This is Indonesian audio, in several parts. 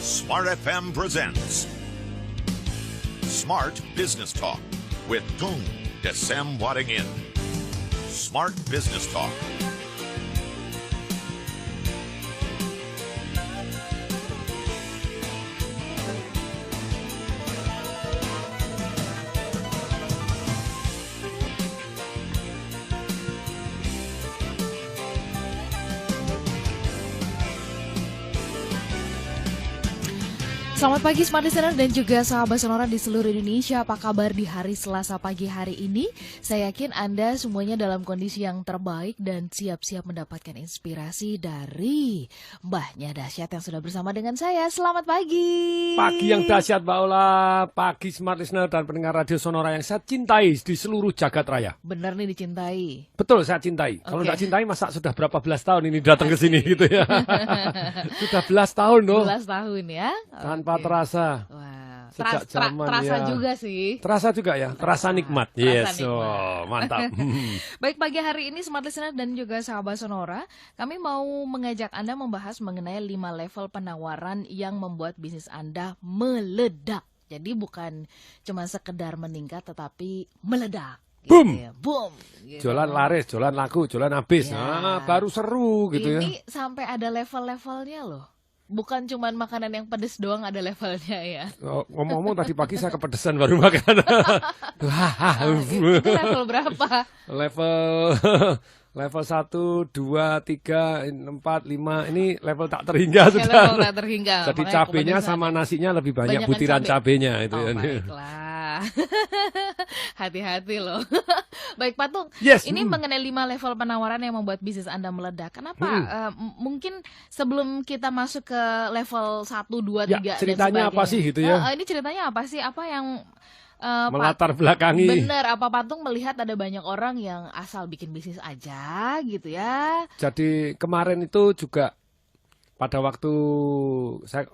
Smart FM presents Smart Business Talk with Tung Desem Waddingin. Smart Business Talk. Selamat pagi Smart Listener dan juga sahabat Sonora di seluruh Indonesia. Apa kabar di hari Selasa pagi hari ini? Saya yakin Anda semuanya dalam kondisi yang terbaik dan siap-siap mendapatkan inspirasi dari Mbahnya Dahsyat yang sudah bersama dengan saya. Selamat pagi. Pagi yang dahsyat Mbak Ola, pagi Smart Listener dan pendengar radio Sonora yang saya cintai di seluruh jagat raya. Benar nih dicintai. Betul, saya cintai. Kalau nggak cintai masa sudah berapa belas tahun ini datang ke sini gitu ya. Sudah belas tahun loh. 11 tahun ya. Tanpa terasa. Wah, Sejak zaman terasa ya. juga sih. Terasa juga ya, terasa nikmat. Terasa Yes, nikmat. oh, mantap. Baik, pagi hari ini Smart Listener dan juga sahabat Sonora, kami mau mengajak Anda membahas mengenai 5 level penawaran yang membuat bisnis Anda meledak. Jadi bukan cuma sekedar meningkat tetapi meledak. Boom. Gitu ya. Boom. Gitu. Jualan laris, jualan laku, jualan habis. Ya. Nah, baru seru gitu ya. Ini sampai ada level-levelnya loh. Bukan cuma makanan yang pedes doang, ada levelnya ya. Oh, ngomong-ngomong tadi pagi saya kepedesan baru makan. Itu level berapa? Level 1, 2, 3, 4, 5 ini level tak terhingga sudah. Level tak terhingga. Jadi Makanya cabenya kepedesan. sama nasinya lebih banyak Banyakan butiran cabai. cabenya itu Oh, ya. baiklah. Hati-hati loh. Baik Pak Tung, Yes. ini mengenai 5 level penawaran yang membuat bisnis Anda meledak. Kenapa? Mungkin sebelum kita masuk ke level 1, 2, 3 Ya, ceritanya dan apa sih gitu ya? Ini ceritanya apa sih? Apa yang Melatar belakangi. bener, apa Pak Tung melihat ada banyak orang yang asal bikin bisnis aja gitu ya? Jadi kemarin itu juga pada waktu saya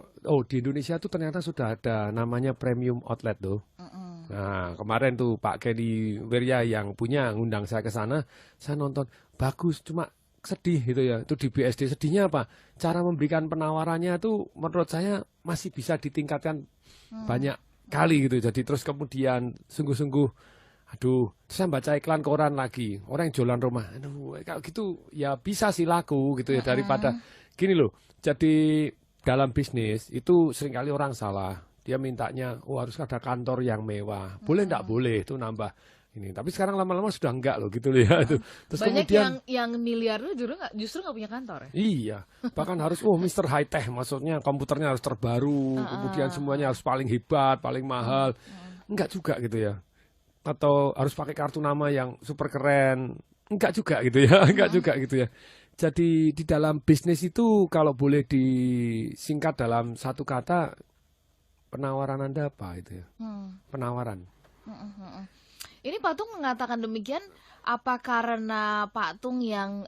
di Indonesia tuh ternyata sudah ada namanya premium outlet tuh. Nah, kemarin tuh Pak Kenny Wirya yang punya ngundang saya ke sana, saya nonton bagus, cuma sedih gitu ya. Itu di BSD sedihnya apa? Cara memberikan penawarannya tuh menurut saya masih bisa ditingkatkan banyak kali gitu. Jadi terus kemudian sungguh-sungguh aduh, terus saya baca iklan koran lagi. Orang yang jualan rumah. Aduh, kalau gitu ya bisa sih laku gitu ya daripada gini loh. Jadi dalam bisnis itu seringkali orang salah. Dia mintanya, harus ada kantor yang mewah. Boleh enggak boleh itu nambah ini. Tapi sekarang lama-lama sudah enggak loh gitu loh ya. Terus Banyak kemudian yang miliarder justru nggak punya kantor ya? iya, bahkan harus Mr. High Tech, maksudnya komputernya harus terbaru, kemudian semuanya harus paling hebat, paling mahal. Enggak juga gitu ya. Atau harus pakai kartu nama yang super keren. Enggak juga gitu ya, enggak juga gitu ya. Jadi di dalam bisnis itu kalau boleh disingkat dalam satu kata, penawaran Anda apa itu ya? Penawaran. Ini Pak Tung mengatakan demikian apa karena Pak Tung yang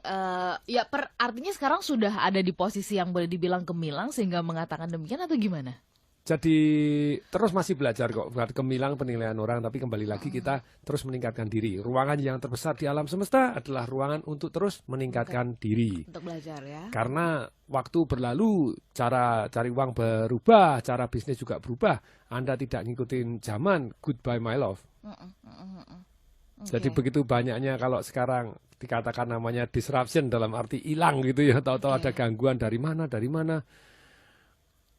artinya sekarang sudah ada di posisi yang boleh dibilang gemilang sehingga mengatakan demikian atau gimana? Jadi terus masih belajar kok, bukan gemilang penilaian orang, tapi kembali lagi kita terus meningkatkan diri. Ruangan yang terbesar di alam semesta adalah ruangan untuk terus meningkatkan diri. Untuk belajar ya. Karena waktu berlalu, cara cari uang berubah, cara bisnis juga berubah. Anda tidak ngikutin zaman, goodbye my love. Jadi begitu banyaknya kalau sekarang dikatakan namanya disruption dalam arti hilang gitu ya, tahu-tahu ada gangguan dari mana.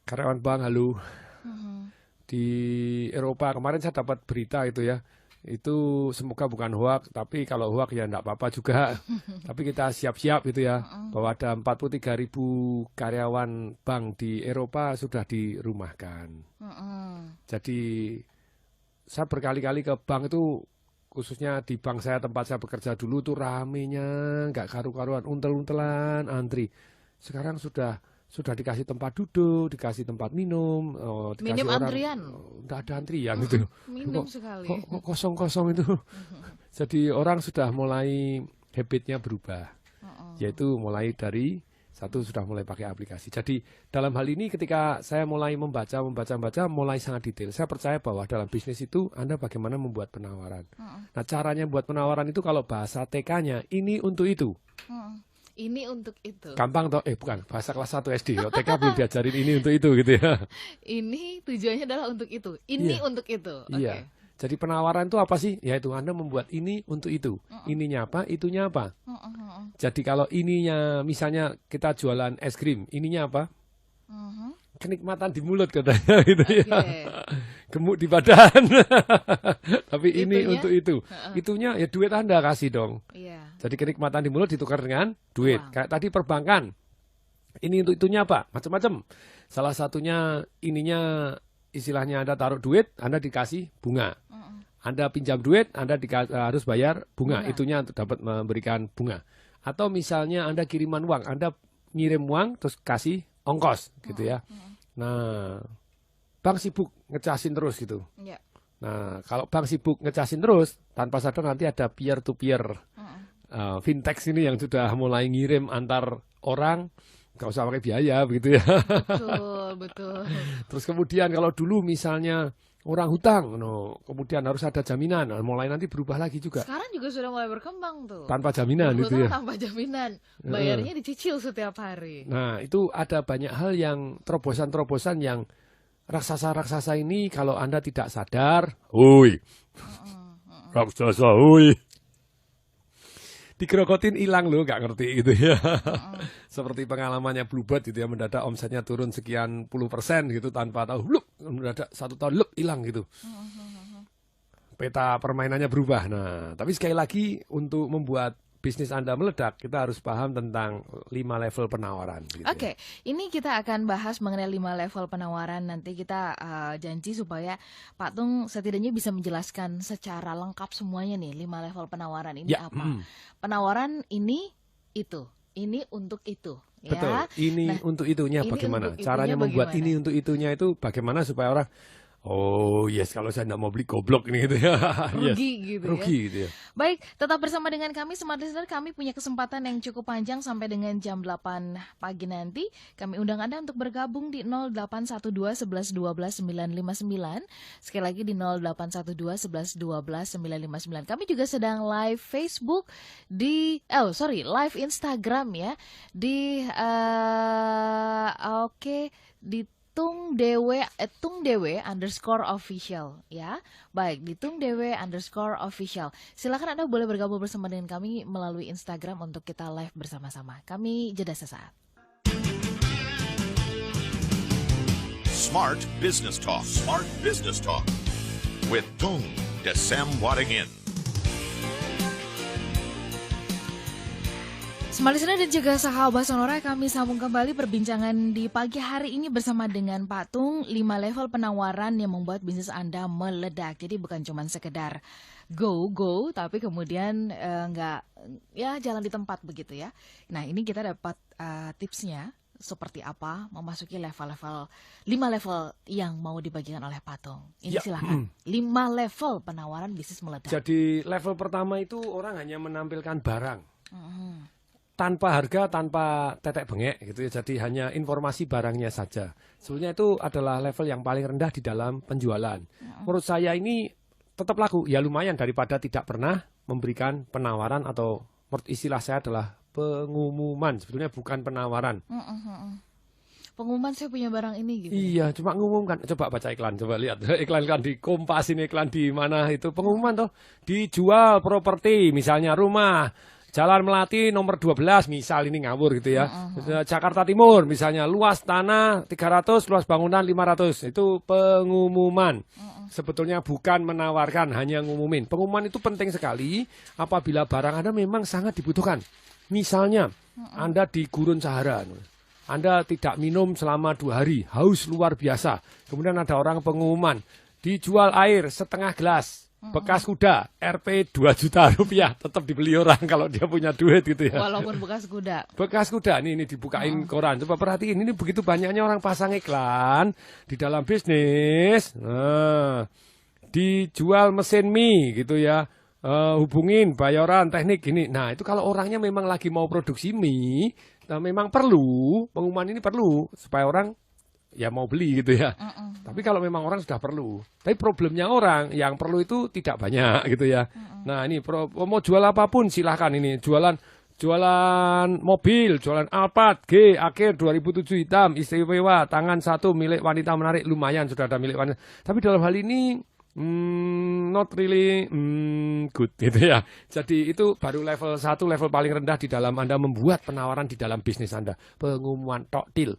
Karyawan bank halo. Di Eropa kemarin saya dapat berita itu ya. Itu semoga bukan hoax, tapi kalau hoax ya enggak apa-apa juga. Tapi kita siap-siap gitu ya. Bahwa ada 43.000 karyawan bank di Eropa sudah dirumahkan. Jadi saya berkali-kali ke bank itu, khususnya di bank saya tempat saya bekerja dulu tuh ramenya nggak karu-karuan, untel-untelan antri. Sekarang sudah dikasih tempat duduk, dikasih tempat minum, dikasih Minim orang, antrian. nggak ada antrian gitu. Minim sekali. Kok kosong-kosong itu. Jadi orang sudah mulai habitnya berubah, yaitu mulai dari satu sudah mulai pakai aplikasi. Jadi dalam hal ini ketika saya mulai membaca, mulai sangat detail. Saya percaya bahwa dalam bisnis itu Anda bagaimana membuat penawaran. Nah caranya buat penawaran itu kalau bahasa TK-nya ini untuk itu. Ini untuk itu. Gampang toh? Bukan, bahasa kelas 1 SD. TK belum diajarin ini untuk itu gitu ya. Ini tujuannya adalah untuk itu. Ini Iya. untuk itu. Oke. Iya. Jadi penawaran itu apa sih? Yaitu Anda membuat ini untuk itu. Ininya apa? Itunya apa? Jadi kalau ininya misalnya kita jualan es krim, ininya apa? Kenikmatan di mulut katanya gitu ya. Oke. Gemuk di badan. Tapi ini Itunya? untuk itu. Itunya ya duit Anda kasih dong. Iya. Jadi kenikmatan di mulut ditukar dengan duit. Uang. Kayak tadi perbankan. Ini untuk itunya apa? Macam-macam. Salah satunya ininya istilahnya Anda taruh duit, Anda dikasih bunga. Anda pinjam duit, Anda harus bayar bunga. Bunga. Itunya untuk dapat memberikan bunga. Atau misalnya Anda kiriman uang, Anda ngirim uang terus kasih ongkos gitu ya. Nah, bank sibuk ngecasin terus gitu. Iya. Nah, kalau bank sibuk ngecasin terus, tanpa sadar nanti ada peer-to-peer fintech ini yang sudah mulai ngirim antar orang, nggak usah pakai biaya begitu ya. Betul, betul. Terus kemudian kalau dulu misalnya orang hutang, kemudian harus ada jaminan, mulai nanti berubah lagi juga. Sekarang juga sudah mulai berkembang tuh. Tanpa jaminan Dulu itu tuh ya. tanpa jaminan. Bayarnya dicicil setiap hari. Nah, itu ada banyak hal yang terobosan-terobosan yang raksasa-raksasa ini kalau Anda tidak sadar, hui, raksasa, hui. Dikerokotin hilang loh, nggak ngerti gitu ya. Seperti pengalamannya Bluebird gitu ya, mendadak omsetnya turun sekian %, gitu tanpa tahu, lup, mendadak 1 tahun lup hilang gitu. Peta permainannya berubah. Nah, tapi sekali lagi untuk membuat bisnis Anda meledak, kita harus paham tentang 5 level penawaran. Gitu Oke, ini kita akan bahas mengenai 5 level penawaran. Nanti kita janji supaya Pak Tung setidaknya bisa menjelaskan secara lengkap semuanya nih, 5 level penawaran ini Ya, apa. Penawaran ini, itu. Ini untuk itu. Betul. Ya. Ini Nah, untuk itunya ini bagaimana? untuk Caranya itunya membuat bagaimana? ini untuk itunya itu bagaimana supaya orang, oh yes, kalau saya tidak mau beli goblok ini gitu ya. Yes. Rugi gitu Rugi ya. gitu ya. Baik, tetap bersama dengan kami Smart Listener. Kami punya kesempatan yang cukup panjang sampai dengan jam 8 pagi nanti. Kami undang Anda untuk bergabung di 0812 11 12 959. Sekali lagi di 0812 11 12 959. Kami juga sedang live Facebook di live Instagram ya. Di di @tungdewe_official ya. Baik, di @tungdewe_official. Silakan Anda boleh bergabung bersama dengan kami melalui Instagram untuk kita live bersama-sama. Kami jeda sesaat. Smart Business Talk. Smart Business Talk. With Tung Desem Waddingin. Smart Listener dan juga sahabat Sonora, kami sambung kembali perbincangan di pagi hari ini bersama dengan Pak Tung. 5 level penawaran yang membuat bisnis Anda meledak. Jadi bukan cuma sekedar go, tapi kemudian nggak ya jalan di tempat begitu ya. Nah, ini kita dapat tipsnya seperti apa memasuki level-level 5 level yang mau dibagikan oleh Pak Tung. Ini silakan. 5 level penawaran bisnis meledak. Jadi level pertama itu orang hanya menampilkan barang. Tanpa harga, tanpa tetek bengek gitu ya. Jadi hanya informasi barangnya saja. Sebenarnya itu adalah level yang paling rendah di dalam penjualan. Menurut saya ini tetap laku. Ya lumayan daripada tidak pernah memberikan penawaran atau menurut istilah saya adalah pengumuman. Sebetulnya bukan penawaran. Pengumuman saya punya barang ini gitu. Iya, cuma ngumumkan. Coba baca iklan, coba lihat. Iklan di Kompas ini, iklan di mana itu. Pengumuman toh, dijual properti, misalnya rumah. Jalan Melati nomor 12 misal, ini ngawur gitu ya. Jakarta Timur misalnya, luas tanah 300, luas bangunan 500. Itu pengumuman. Sebetulnya bukan menawarkan, hanya ngumumin. Pengumuman itu penting sekali apabila barang Anda memang sangat dibutuhkan. Misalnya Anda di Gurun Sahara, Anda tidak minum selama 2 hari, haus luar biasa. Kemudian ada orang pengumuman, dijual air setengah gelas. Bekas kuda, Rp 2 juta rupiah, tetap dibeli orang kalau dia punya duit gitu ya. Walaupun bekas kuda. Bekas kuda, ini dibukain koran. Coba perhatiin, ini begitu banyaknya orang pasang iklan di dalam bisnis. Nah, dijual mesin mie gitu ya. Hubungin bayaran teknik gini. Nah, itu kalau orangnya memang lagi mau produksi mie, nah memang perlu, pengumuman ini perlu supaya orang ya mau beli gitu ya. Tapi kalau memang orang sudah perlu. Tapi problemnya orang yang perlu itu tidak banyak gitu ya. Nah ini mau jual apapun silahkan ini. Jualan Jualan mobil, jualan Alphard G akhir 2007 hitam, istimewa, tangan satu milik wanita menarik, lumayan sudah ada milik wanita. Tapi dalam hal ini not really good gitu ya. Jadi itu baru level 1, level paling rendah di dalam Anda membuat penawaran di dalam bisnis Anda. Pengumuman toktil.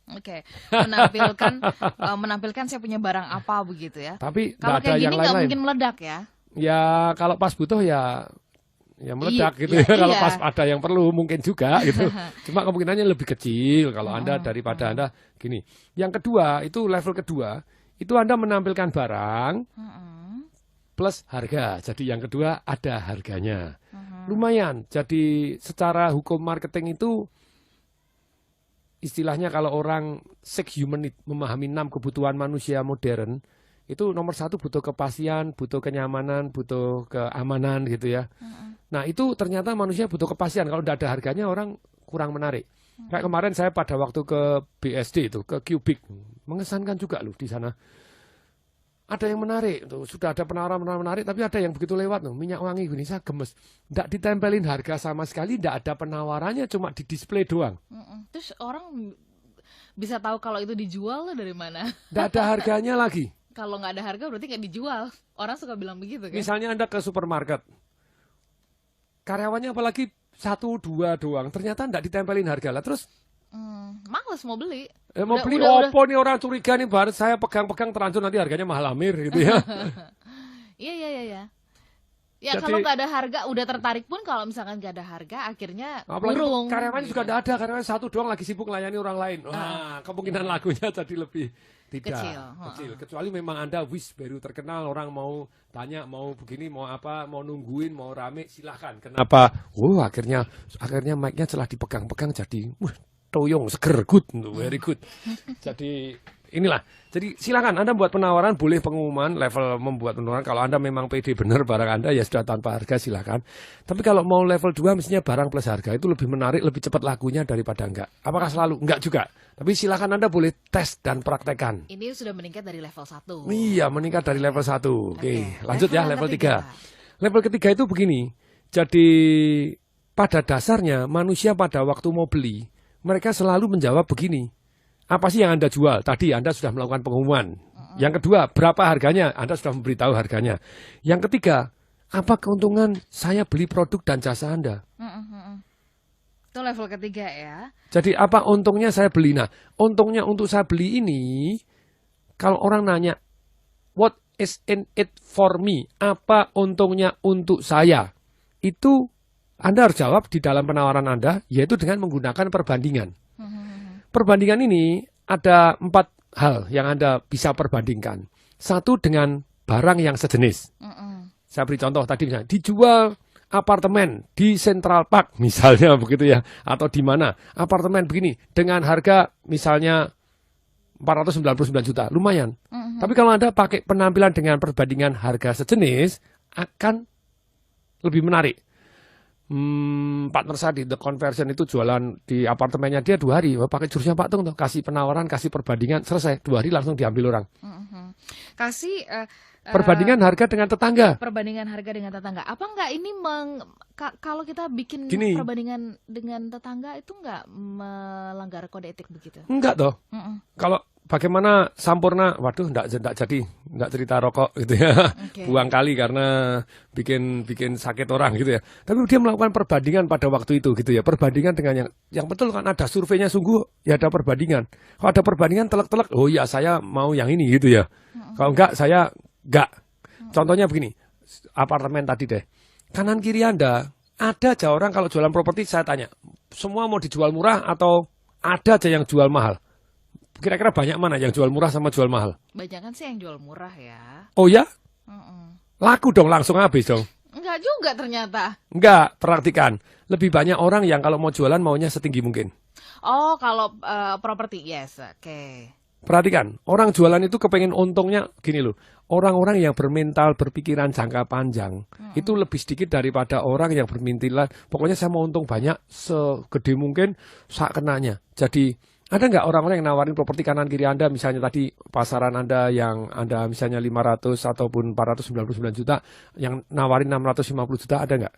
Oke. Menampilkan saya punya barang apa begitu ya. Tapi kalau nggak ada kayak yang gini nggak lain-lain. mungkin meledak ya. Ya kalau pas butuh ya meledak gitu Iya, ya. Kalau iya. pas ada yang perlu mungkin juga gitu. Cuma kemungkinannya lebih kecil kalau Anda daripada Anda gini. Yang kedua, itu level kedua, itu Anda menampilkan barang plus harga. Jadi yang kedua ada harganya. Lumayan. Jadi secara hukum marketing itu istilahnya kalau orang six human need, memahami 6 kebutuhan manusia modern, itu nomor 1 butuh kepastian, butuh kenyamanan, butuh keamanan gitu ya. Nah itu ternyata manusia butuh kepastian. Kalau tidak ada harganya orang kurang menarik. Kayak kemarin saya pada waktu ke BSD itu, ke Cubic, mengesankan juga loh di sana. Ada yang menarik, tuh, sudah ada penawaran menarik, tapi ada yang begitu lewat loh, minyak wangi gini, saya gemes. Tidak ditempelin harga sama sekali, tidak ada penawarannya, cuma di display doang. Terus orang bisa tahu kalau itu dijual tuh dari mana? Tidak ada harganya lagi. Kalau nggak ada harga berarti nggak dijual. Orang suka bilang begitu kan? Misalnya Anda ke supermarket, karyawannya apalagi 1, 2 doang, ternyata tidak ditempelin harga lah. Terus males mau beli. mau beli opo nih, orang curiga nih, baru saya pegang-pegang terlanjur nanti harganya mahal amir gitu ya. Iya. Ya Jadi, kalau nggak ada harga, udah tertarik pun kalau misalkan nggak ada harga, akhirnya apalagi burung. karyawannya juga tidak ada, karyawan 1 doang lagi sibuk melayani orang lain. Wah, kemungkinan lakunya jadi lebih tidak Kecil. Kecuali memang Anda baru terkenal, orang mau tanya, mau begini, mau apa, mau nungguin, mau rame, silahkan. Kenapa? Akhirnya mic-nya setelah dipegang-pegang jadi toyong, seger, good, very good. Jadi inilah. Jadi silakan Anda buat penawaran, boleh pengumuman, level membuat penawaran. Kalau Anda memang pede benar barang Anda, ya sudah tanpa harga silakan. Tapi kalau mau level 2 mestinya barang plus harga itu lebih menarik, lebih cepat lakunya daripada enggak. Apakah selalu? Enggak juga. Tapi silakan Anda boleh tes dan praktekkan. Ini sudah meningkat dari level 1. Iya, meningkat dari level 1. Oke, lanjut ya level 3. ketiga. Level ketiga itu begini. Jadi pada dasarnya manusia pada waktu mau beli, mereka selalu menjawab begini. Apa sih yang Anda jual? Tadi Anda sudah melakukan pengumuman. Yang kedua, berapa harganya? Anda sudah memberitahu harganya. Yang ketiga, apa keuntungan saya beli produk dan jasa Anda? Itu level ketiga ya. Jadi apa untungnya saya beli? Nah, untungnya untuk saya beli ini, kalau orang nanya, what is in it for me? Apa untungnya untuk saya? Itu Anda harus jawab di dalam penawaran Anda, yaitu dengan menggunakan perbandingan. Perbandingan ini ada 4 hal yang Anda bisa perbandingkan. 1 dengan barang yang sejenis. Saya beri contoh tadi misalnya, dijual apartemen di Central Park misalnya begitu ya, atau di mana apartemen begini dengan harga misalnya 499 juta, lumayan. Tapi kalau Anda pakai penampilan dengan perbandingan harga sejenis, akan lebih menarik. Partner saya di The Conversion itu jualan di apartemennya dia 2 hari, pakai jurusnya Pak Tung tuh, kasih penawaran, kasih perbandingan, selesai 2 hari langsung diambil orang. Kasih Perbandingan harga dengan tetangga. perbandingan harga dengan tetangga. Apa enggak ini kalau kita bikin Gini. perbandingan dengan tetangga itu enggak melanggar kode etik begitu? Enggak toh. Kalau bagaimana Sampurna, waduh enggak jadi, enggak cerita rokok gitu ya. Oke. Buang kali karena bikin sakit orang gitu ya. Tapi dia melakukan perbandingan pada waktu itu gitu ya. Perbandingan dengan yang betul kan ada surveinya sungguh, ya ada perbandingan. Kalau ada perbandingan telek-telek, oh ya saya mau yang ini gitu ya. Kalau enggak saya enggak. Contohnya begini, apartemen tadi deh. Kanan kiri Anda, ada aja orang kalau jualan properti saya tanya, semua mau dijual murah atau ada aja yang jual mahal? Kira-kira banyak mana yang jual murah sama jual mahal? Banyak kan sih yang jual murah ya. Oh ya? Laku dong, langsung habis dong. Enggak juga ternyata. Enggak, perhatikan. Lebih banyak orang yang kalau mau jualan maunya setinggi mungkin. Oh, kalau properti, yes, oke. Perhatikan, orang jualan itu kepengen untungnya gini loh. Orang-orang yang bermental, berpikiran jangka panjang, itu lebih sedikit daripada orang yang bermintilan. Pokoknya saya mau untung banyak, segede mungkin, sak kenanya. Jadi, ada nggak orang-orang yang nawarin properti kanan kiri Anda, misalnya tadi pasaran Anda yang Anda misalnya 500 ataupun 499 juta, yang nawarin 650 juta, ada nggak?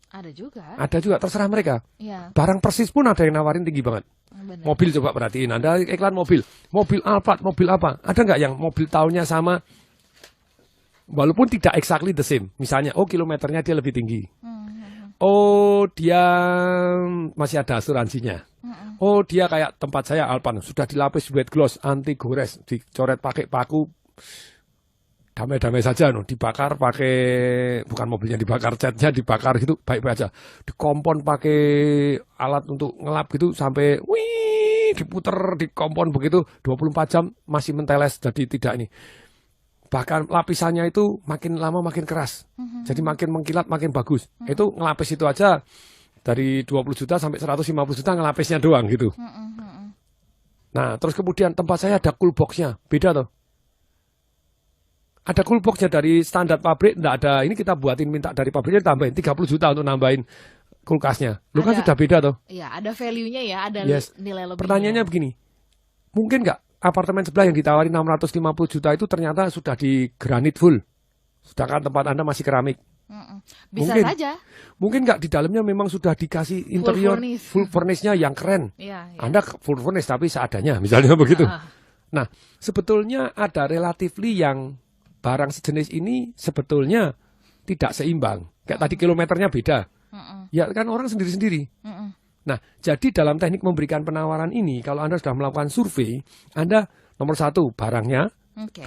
Ada juga. Ada juga, terserah mereka. Iya. Barang persis pun ada yang nawarin tinggi banget. Benar. Mobil coba perhatiin, Anda iklan mobil Alphard, mobil apa? Ada nggak yang mobil tahunnya sama, walaupun tidak exactly the same. Misalnya, kilometernya dia lebih tinggi. Dia masih ada asuransinya. Dia kayak tempat saya Alphard, sudah dilapis wet gloss, anti gores, dicoret pakai paku, damai-damai saja, dibakar pakai, bukan mobilnya dibakar, catnya dibakar gitu, baik-baik aja. Dikompon pakai alat untuk ngelap gitu, sampai diputer, dikompon begitu, 24 jam masih menteles, jadi tidak ini. Bahkan lapisannya itu makin lama makin keras, jadi makin mengkilat, makin bagus. Itu ngelapis itu aja, dari 20 juta sampai 150 juta ngelapisnya doang gitu. Nah, terus kemudian tempat saya ada cool box-nya, beda tuh. Ada cool box-nya dari standar pabrik, enggak ada. Ini kita buatin, minta dari pabriknya tambahin 30 juta untuk nambahin kulkasnya. Lu kan sudah beda tuh. Iya, ada value-nya ya, ada nilai lebihnya. Pertanyaannya begini, mungkin nggak apartemen sebelah yang ditawarin 650 juta itu ternyata sudah di granit full, sedangkan tempat Anda masih keramik? Bisa saja. Mungkin nggak di dalamnya memang sudah dikasih interior full furnish-nya yang keren. Iya. Anda full furnish tapi seadanya, misalnya begitu. Nah, sebetulnya ada relatively yang barang sejenis ini sebetulnya tidak seimbang. Kayak tadi kilometernya beda. Ya kan orang sendiri-sendiri. Nah, jadi dalam teknik memberikan penawaran ini, kalau Anda sudah melakukan survei, Anda nomor 1 barangnya, 2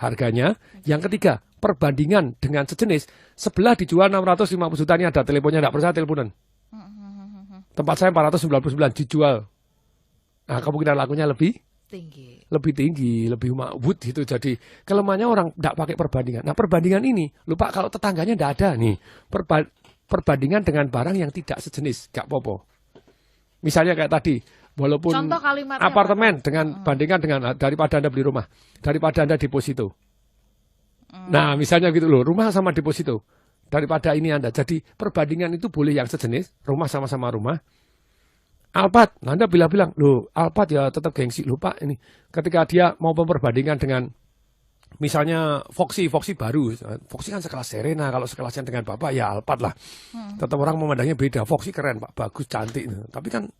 harganya, yang ketiga perbandingan dengan sejenis. Sebelah dijual 650 juta, ini ada teleponnya, tidak percaya teleponan. Tempat saya 499 dijual. Nah, kemungkinan lakunya lebih tinggi, lebih makbut gitu. Jadi kelemahannya orang tidak pakai perbandingan. Nah, perbandingan ini, lupa kalau tetangganya tidak ada nih. Perbandingan dengan barang yang tidak sejenis, gak popo. Misalnya kayak tadi, walaupun apartemen bandingkan dengan daripada Anda beli rumah, daripada Anda deposito. Nah, misalnya gitu loh, rumah sama deposito. Daripada ini Anda. Jadi perbandingan itu boleh yang sejenis, rumah sama-sama rumah. Alphard, nah Anda bilang, loh Alphard ya tetap gengsi. Lupa ini, ketika dia mau memperbandingkan dengan misalnya Foxy baru. Foxy kan sekelas Serena, kalau sekelasnya dengan Bapak ya Alphard lah. Tetap orang memandangnya beda. Foxy keren Pak, bagus, cantik. Tapi kan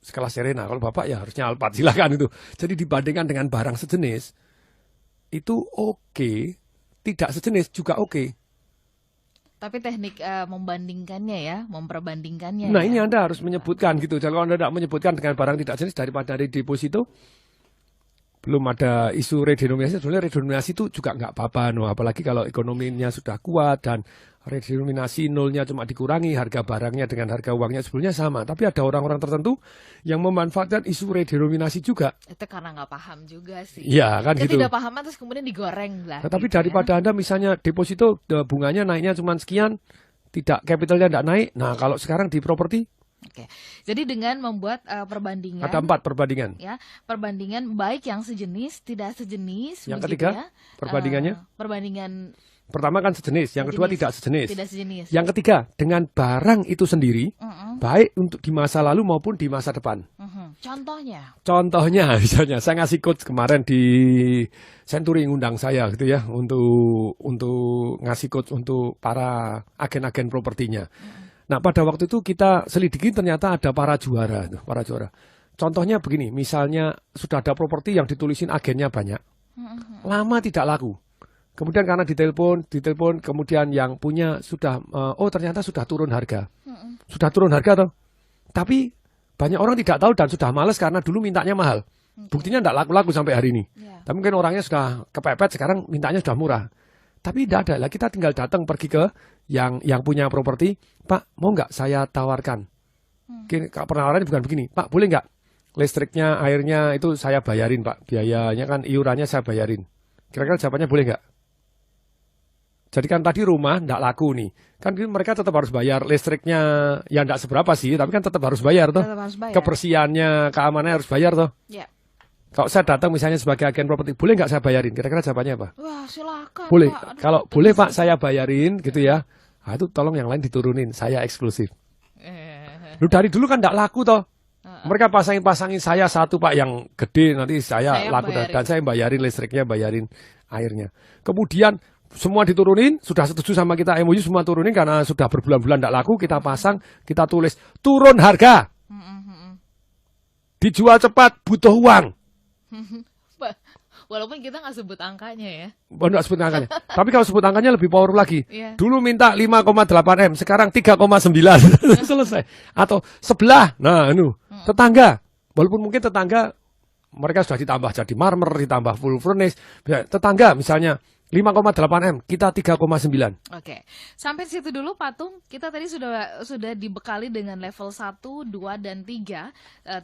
sekelas Serena, kalau Bapak ya harusnya Alphard, silakan itu. Jadi dibandingkan dengan barang sejenis, itu oke. Tidak sejenis juga oke. Tapi teknik membandingkannya ya, memperbandingkannya. Nah, ini Anda harus menyebutkan gitu. Jadi kalau Anda tidak menyebutkan dengan barang tidak jenis daripada dari deposito, belum ada isu redenominasi. Sebenarnya redenominasi itu juga nggak apa-apa, apalagi kalau ekonominya sudah kuat dan redenominasi nolnya cuma dikurangi, harga barangnya dengan harga uangnya sebelumnya sama. Tapi ada orang-orang tertentu yang memanfaatkan isu redenominasi juga. Itu karena nggak paham juga sih. Iya kan gitu. Ketidakpahaman terus kemudian digoreng lah. Nah, tapi gitu daripada Anda misalnya deposito bunganya naiknya cuma sekian, tidak capitalnya tidak naik. Nah, kalau sekarang di properti. Oke, jadi dengan membuat perbandingan. Ada 4 perbandingan. Ya, perbandingan baik yang sejenis, tidak sejenis. Yang ketiga, ya. Perbandingan pertama kan sejenis, yang kedua tidak sejenis. Yang ketiga, dengan barang itu sendiri, baik untuk di masa lalu maupun di masa depan. Contohnya, misalnya saya ngasih quotes kemarin di Century ngundang saya gitu ya, untuk ngasih quotes untuk para agen-agen propertinya. Nah, pada waktu itu kita selidiki ternyata ada para juara. Contohnya begini, misalnya sudah ada properti yang ditulisin agennya banyak, lama tidak laku. Kemudian karena ditelepon, kemudian yang punya sudah, ternyata sudah turun harga. Sudah turun harga toh. Tapi banyak orang tidak tahu dan sudah males karena dulu mintanya mahal. Buktinya tidak laku-laku sampai hari ini. Tapi mungkin orangnya sudah kepepet, sekarang mintanya sudah murah. Tapi tidak ada lah, kita tinggal datang pergi ke yang punya properti, Pak, mau nggak saya tawarkan? Penawarannya bukan begini, Pak, boleh nggak listriknya, airnya itu saya bayarin, Pak, biayanya kan iurannya saya bayarin. Kira-kira jawabannya boleh nggak? Jadi kan tadi rumah tidak laku nih, kan mereka tetap harus bayar listriknya, ya tidak seberapa sih, tapi kan tetap harus bayar toh. Kebersihannya, keamanannya harus bayar toh. Yeah. Kalau saya datang misalnya sebagai agen properti, boleh nggak saya bayarin? Kira-kira jawabannya apa? Wah, silakan. Boleh. Pak. Kalau boleh Pak, saya bayarin gitu ya. Nah, itu tolong yang lain diturunin, saya eksklusif. Lu dari dulu kan tidak laku toh. Mereka pasangin saya satu Pak yang gede, nanti saya laku dan saya bayarin listriknya, bayarin airnya. Kemudian semua diturunin, sudah setuju sama kita MOU semua turunin karena sudah berbulan-bulan tidak laku, kita pasang, kita tulis turun harga. Dijual cepat, butuh uang. Walaupun kita nggak sebut angkanya ya. Nggak sebut angkanya. Tapi kalau sebut angkanya lebih power lagi. Iya. Dulu minta 5,8 M, sekarang 3,9. Selesai. Atau sebelah, nah tetangga. Walaupun mungkin tetangga mereka sudah ditambah jadi marmer, ditambah full furnace. Tetangga misalnya 5,8 M, kita 3,9. Oke, sampai situ dulu Patung. Kita tadi sudah dibekali dengan level 1, 2, dan 3.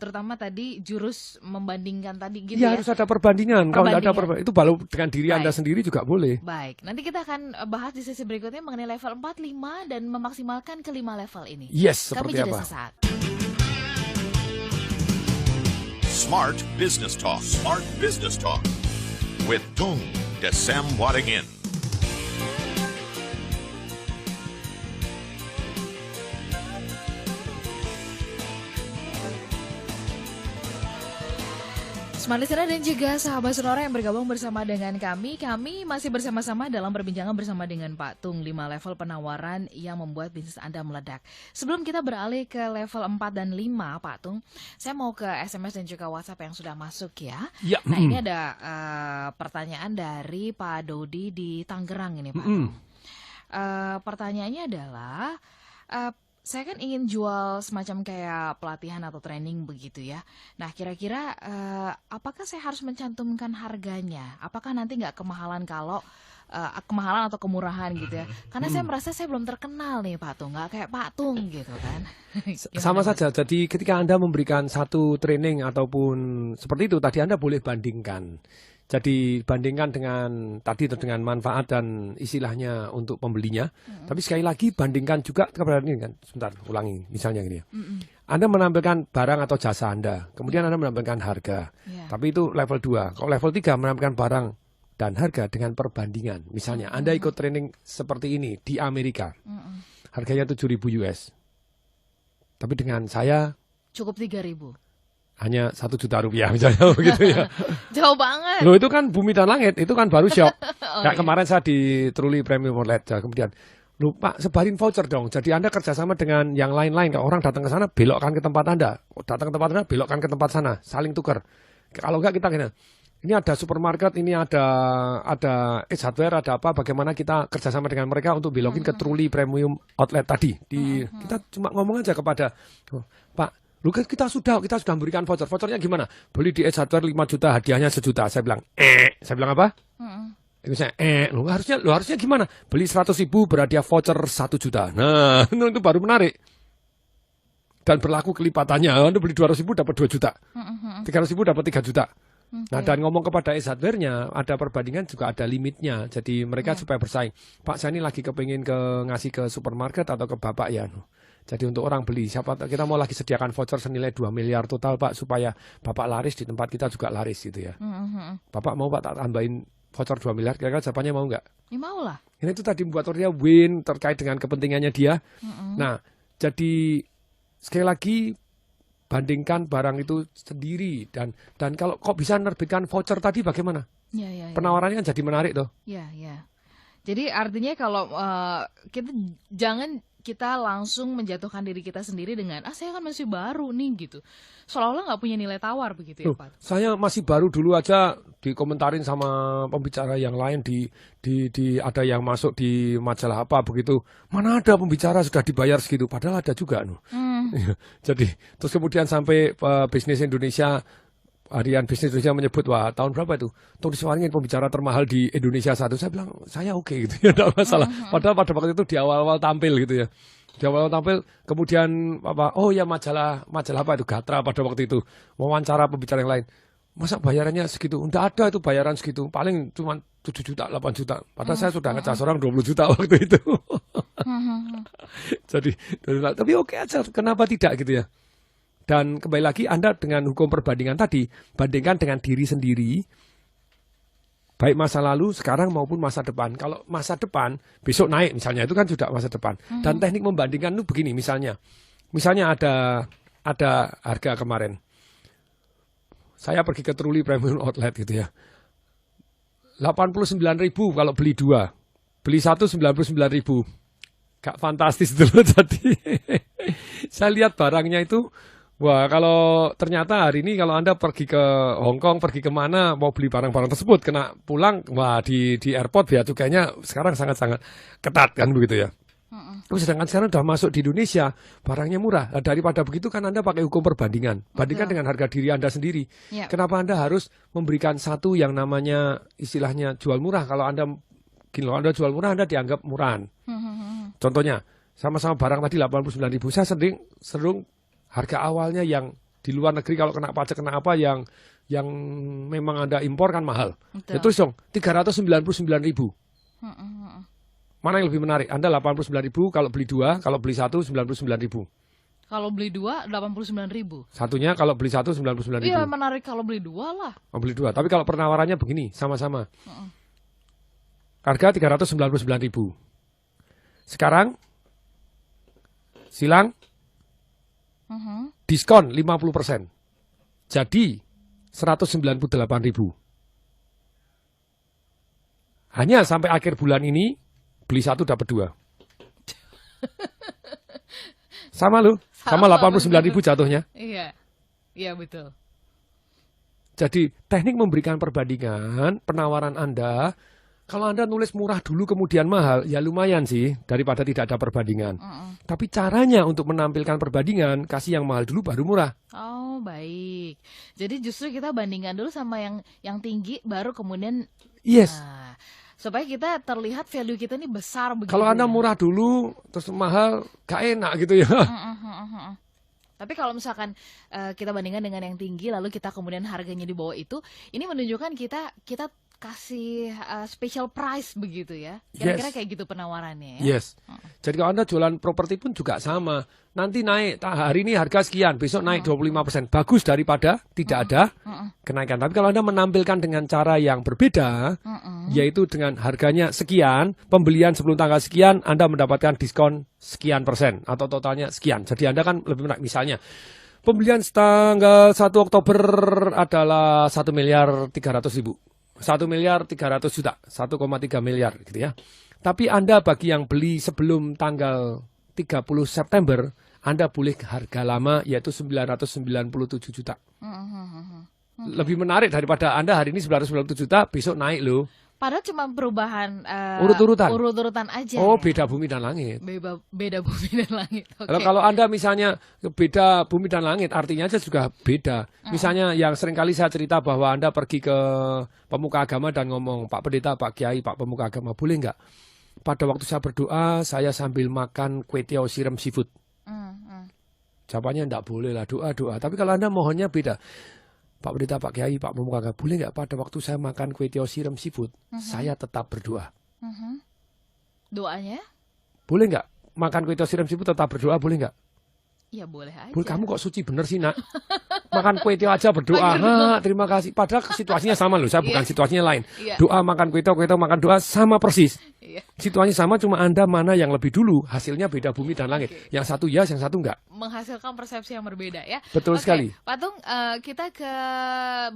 Terutama tadi jurus membandingkan tadi gitu ya. Harus ada perbandingan. Kalau tidak ada perbandingan, itu baru dengan diri Anda sendiri juga boleh. Baik, nanti kita akan bahas di sesi berikutnya mengenai level 4, 5, dan memaksimalkan kelima level ini. Yes, Kami seperti jeda apa? sesaat. Smart Business Talk. Smart Business Talk. With Tung Desem Waddingin. Smart Listener dan juga sahabat Sonora yang bergabung bersama dengan kami masih bersama-sama dalam perbincangan bersama dengan Pak Tung, 5 level penawaran yang membuat bisnis Anda meledak. Sebelum kita beralih ke level 4 dan 5, Pak Tung, saya mau ke SMS dan juga WhatsApp yang sudah masuk ya. Nah, ini ada pertanyaan dari Pak Dodi di Tangerang ini, Pak Tung. Pertanyaannya adalah, saya kan ingin jual semacam kayak pelatihan atau training begitu ya. Nah, kira-kira apakah saya harus mencantumkan harganya? Apakah nanti nggak kemahalan kalau kemahalan atau kemurahan gitu ya? Karena saya merasa saya belum terkenal nih Pak Tung, nggak kayak Pak Tung gitu kan. Sama saja. Jadi ketika Anda memberikan satu training ataupun seperti itu, tadi Anda boleh bandingkan. Jadi bandingkan dengan manfaat dan istilahnya untuk pembelinya. Tapi sekali lagi bandingkan juga kepada ini kan. Sebentar, ulangi. Misalnya gini ya. Anda menampilkan barang atau jasa Anda. Kemudian Anda menampilkan harga. Tapi itu level 2. Kalau level 3 menampilkan barang dan harga dengan perbandingan. Misalnya Anda ikut training seperti ini di Amerika. Harganya 7.000 US. Tapi dengan saya cukup 3.000. Hanya 1 juta rupiah misalnya begitu ya. Jauh banget. Loh itu kan bumi dan langit, itu kan baru shock. Kemarin saya di Truly Premium Outlet, kemudian lupa sebarin voucher dong. Jadi Anda kerjasama dengan yang lain-lain. Kalau orang datang ke sana, belokkan ke tempat Anda. Datang ke tempat Anda, belokkan ke tempat sana. Saling tukar. Kalau enggak kita gini. Ini ada supermarket, ini ada Ace Hardware, ada apa? Bagaimana kita kerjasama dengan mereka untuk belokin ke Truly Premium Outlet tadi. Kita cuma ngomong aja kepada Pak. Lu kita sudah memberikan voucher. Vouchernya gimana? Beli di Ace Hardware 5 juta, hadiahnya 1 juta. Saya bilang, Saya bilang apa? Lu harusnya gimana? Beli 100.000 berhadiah voucher 1 juta. Nah, itu baru menarik. Dan berlaku kelipatannya. Anda beli 200.000 dapat 2 juta. 300.000 dapat 3 juta. Nah, dan ngomong kepada Ace Hardware-nya, ada perbandingan juga ada limitnya. Jadi mereka supaya bersaing. Pak, saya ini lagi kepingin ngasih ke supermarket atau ke Bapak ya. Jadi untuk orang beli, kita mau lagi sediakan voucher senilai 2 miliar total Pak, supaya Bapak laris di tempat kita juga laris gitu ya. Bapak mau Pak tak tambahin voucher 2 miliar, kira-kira jawabannya mau nggak? Ya mau lah. Ini itu tadi membuat dia win terkait dengan kepentingannya dia. Nah, jadi sekali lagi bandingkan barang itu sendiri dan kalau kok bisa menerbitkan voucher tadi bagaimana? Penawarannya kan jadi menarik toh. Iya. Jadi artinya kalau kita langsung menjatuhkan diri kita sendiri dengan saya kan masih baru nih gitu. Seolah-olah nggak punya nilai tawar begitu ya Pak. Saya masih baru, dulu aja dikomentarin sama pembicara yang lain di ada yang masuk di majalah apa begitu. Mana ada pembicara sudah dibayar segitu, padahal ada juga Jadi terus kemudian sampai Bisnis Indonesia, Harian Bisnis Indonesia menyebut, wah tahun berapa itu? Tung Desem pembicara termahal di Indonesia 1. Saya bilang, saya oke gitu ya, tidak masalah. Padahal pada waktu itu di awal-awal tampil gitu ya. Di awal-awal tampil, kemudian majalah apa itu, Gatra pada waktu itu. Wawancara pembicara yang lain. Masa bayarannya segitu? Tidak ada itu bayaran segitu. Paling cuma 7 juta, 8 juta. Padahal saya sudah ngecas orang 20 juta waktu itu. Jadi, tapi oke aja, kenapa tidak gitu ya. Dan kembali lagi Anda dengan hukum perbandingan tadi, bandingkan dengan diri sendiri, baik masa lalu, sekarang maupun masa depan. Kalau masa depan, besok naik misalnya, itu kan sudah masa depan. Dan teknik membandingkan itu begini, misalnya ada harga kemarin. Saya pergi ke Truly Premium Outlet gitu ya. 89.000 kalau beli 2. beli satu 99.000. Gak fantastis dulu. Jadi saya lihat barangnya itu, wah kalau ternyata hari ini kalau Anda pergi ke Hong Kong, pergi kemana, mau beli barang-barang tersebut, kena pulang, wah di airport bea cukainya sekarang sangat-sangat ketat kan begitu ya. Tapi sedangkan sekarang sudah masuk di Indonesia, barangnya murah. Nah, daripada begitu kan Anda pakai hukum perbandingan. Bandingkan dengan harga diri Anda sendiri. Ya. Kenapa Anda harus memberikan satu yang namanya istilahnya jual murah? Kalau Anda jual murah, Anda dianggap murahan. Contohnya, sama-sama barang tadi 89.000. Saya sering harga awalnya yang di luar negeri kalau kena pajak kena apa yang memang Anda impor kan mahal. Ya, terus dong 399.000. Mana yang lebih menarik? Anda 89.000 kalau beli 2, kalau beli 1 99.000. Kalau beli 2 89.000. Satunya kalau beli 1 99.000. Iya, menarik kalau beli 2 lah. Oh, beli 2. Tapi kalau penawarannya begini, sama-sama. Harga 399.000. Sekarang silang diskon 50%. Jadi 198.000. Hanya sampai akhir bulan ini beli 1 dapat 2. Sama loh, sama 89.000 jatuhnya. Iya. Iya betul. Jadi teknik memberikan perbandingan penawaran Anda. Kalau Anda nulis murah dulu kemudian mahal, ya lumayan sih daripada tidak ada perbandingan. Tapi caranya untuk menampilkan perbandingan, kasih yang mahal dulu baru murah. Oh, baik. Jadi justru kita bandingkan dulu sama yang tinggi baru kemudian Yes. Nah, supaya kita terlihat value kita ini besar begitu. Kalau Anda ya. murah dulu terus mahal, gak enak gitu ya. Tapi kalau misalkan kita bandingkan dengan yang tinggi lalu kita kemudian harganya di bawah itu, ini menunjukkan kita kasih special price begitu ya. Kira-kira Yes. kayak gitu penawarannya ya. Yes. Jadi kalau Anda jualan properti pun juga sama. Nanti naik, hari ini harga sekian, besok naik 25%. Bagus daripada tidak ada kenaikan. Tapi kalau Anda menampilkan dengan cara yang berbeda, yaitu dengan harganya sekian, pembelian sebelum tanggal sekian, Anda mendapatkan diskon sekian persen atau totalnya sekian. Jadi Anda kan lebih menarik. Misalnya, pembelian tanggal 1 Oktober adalah 1.300.000. 1.300.000.000, 1,3 miliar gitu ya. Tapi Anda bagi yang beli sebelum tanggal 30 September, Anda boleh harga lama yaitu 997 juta. Lebih menarik daripada Anda hari ini 997 juta, besok naik loh. Padahal cuma perubahan urut-urutan aja. Oh, ya? beda bumi dan langit. Beda bumi dan langit. Oke. Kalau Anda misalnya beda bumi dan langit, artinya aja juga beda. Misalnya yang seringkali saya cerita bahwa Anda pergi ke pemuka agama dan ngomong, Pak Pendeta, Pak Kiai, Pak Pemuka Agama, boleh nggak? Pada waktu saya berdoa, saya sambil makan kue tiaw siram seafood. Jawabannya enggak boleh lah, doa. Tapi kalau Anda mohonnya beda. Pak Pendeta, Pak Kiai, Pak Pemuka Agama, boleh nggak pada waktu saya makan kue tiaw siram seafood, saya tetap berdoa. Doanya? Boleh nggak? Makan kue tiaw siram seafood tetap berdoa, boleh nggak? Ya boleh aja. Boleh, kamu kok suci bener sih nak? Makan kue tiaw aja berdoa. Terima kasih. Padahal situasinya sama loh, saya bukan situasinya lain. Doa makan kue tiaw makan doa sama persis. Situasinya sama, cuma Anda mana yang lebih dulu, hasilnya beda bumi dan langit. Yang satu yes, yang satu enggak. Menghasilkan persepsi yang berbeda ya. Betul sekali. Pak Tung, kita ke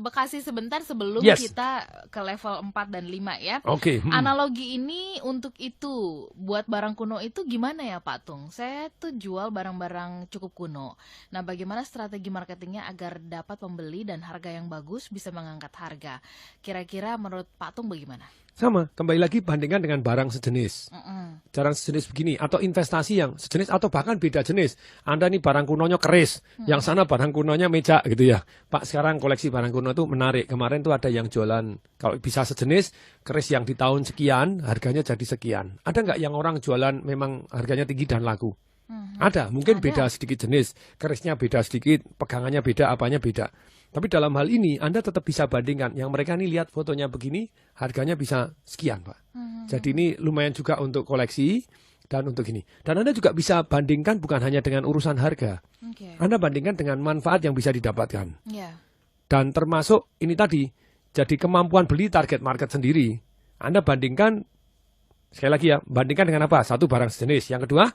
Bekasi sebentar sebelum kita ke level 4 dan 5 ya. Oke. Analogi ini untuk itu, buat barang kuno itu gimana ya Pak Tung? Saya tuh jual barang-barang cukup kuno. Nah, bagaimana strategi marketingnya agar dapat pembeli dan harga yang bagus bisa mengangkat harga? Kira-kira menurut Pak Tung bagaimana? Sama, kembali lagi bandingkan dengan barang sejenis. Barang sejenis begini, atau investasi yang sejenis, atau bahkan beda jenis. Anda nih barang kunonya keris, yang sana barang kunonya meja gitu ya. Pak, sekarang koleksi barang kuno itu menarik. Kemarin tuh ada yang jualan, kalau bisa sejenis, keris yang di tahun sekian, harganya jadi sekian. Ada nggak yang orang jualan memang harganya tinggi dan laku? Ada, mungkin beda sedikit jenis. Kerisnya beda sedikit, pegangannya beda, apanya beda. Tapi dalam hal ini Anda tetap bisa bandingkan. Yang mereka nih lihat fotonya begini, harganya bisa sekian, Pak. Jadi ini lumayan juga untuk koleksi dan untuk ini. Dan Anda juga bisa bandingkan bukan hanya dengan urusan harga. Anda bandingkan dengan manfaat yang bisa didapatkan. Dan termasuk ini tadi, jadi kemampuan beli target market sendiri. Anda bandingkan, sekali lagi ya, bandingkan dengan apa? Satu, barang sejenis. Yang kedua,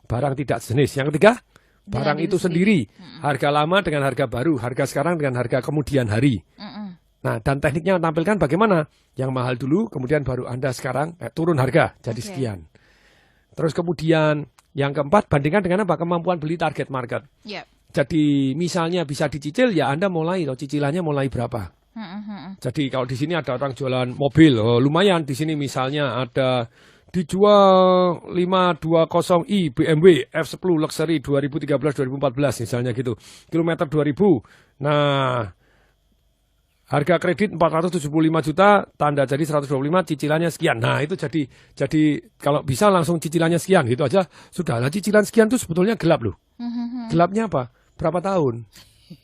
barang tidak sejenis. Yang ketiga, barang itu sendiri. Harga lama dengan harga baru, harga sekarang dengan harga kemudian hari. Nah, dan tekniknya tampilkan bagaimana? Yang mahal dulu, kemudian baru Anda sekarang turun harga jadi sekian. Terus kemudian yang keempat, bandingkan dengan apa? Kemampuan beli target market. Yep. Jadi misalnya bisa dicicil, ya Anda mulai, cicilannya mulai berapa? Jadi kalau di sini ada orang jualan mobil, lumayan di sini misalnya ada dijual 520i BMW F10 Luxury 2013-2014 misalnya gitu. Kilometer 2000. Nah, harga kredit 475 juta, tanda jadi 125, cicilannya sekian. Nah, itu jadi kalau bisa langsung cicilannya sekian gitu aja sudah. Nah, cicilan sekian itu sebetulnya gelap loh. Gelapnya apa? Berapa tahun?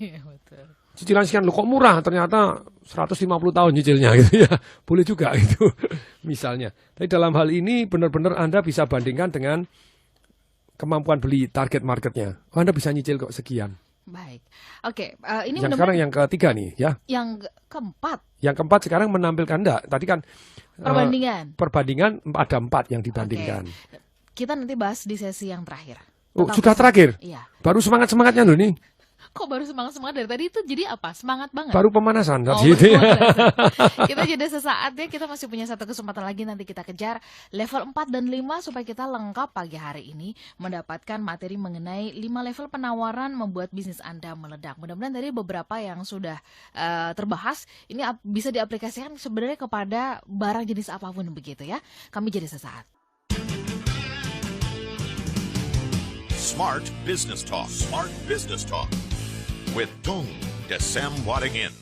Iya, betul. Cicilan sekian loh, kok murah, ternyata 150 tahun nyicilnya gitu ya. Boleh juga itu misalnya. Tapi dalam hal ini benar-benar Anda bisa bandingkan dengan kemampuan beli target marketnya. Anda bisa nyicil kok sekian. Baik. Oke, ini yang sekarang yang ketiga nih ya. Yang keempat. Yang keempat sekarang menampilkan tadi kan perbandingan ada 4 yang dibandingkan. Kita nanti bahas di sesi yang terakhir. Sudah terakhir? Iya. Baru semangat-semangatnya loh nih. Kok baru semangat dari tadi itu jadi apa? Semangat banget. Baru pemanasan. Gitu ya. Kita jeda sesaat ya, kita masih punya satu kesempatan lagi, nanti kita kejar level 4 dan 5 supaya kita lengkap pagi hari ini mendapatkan materi mengenai 5 level penawaran membuat bisnis Anda meledak. Mudah-mudahan dari beberapa yang sudah terbahas ini bisa diaplikasikan sebenarnya kepada barang jenis apapun begitu ya. Kami jeda sesaat. Smart Business Talk. Smart Business Talk. With Tung Desem Wadingin.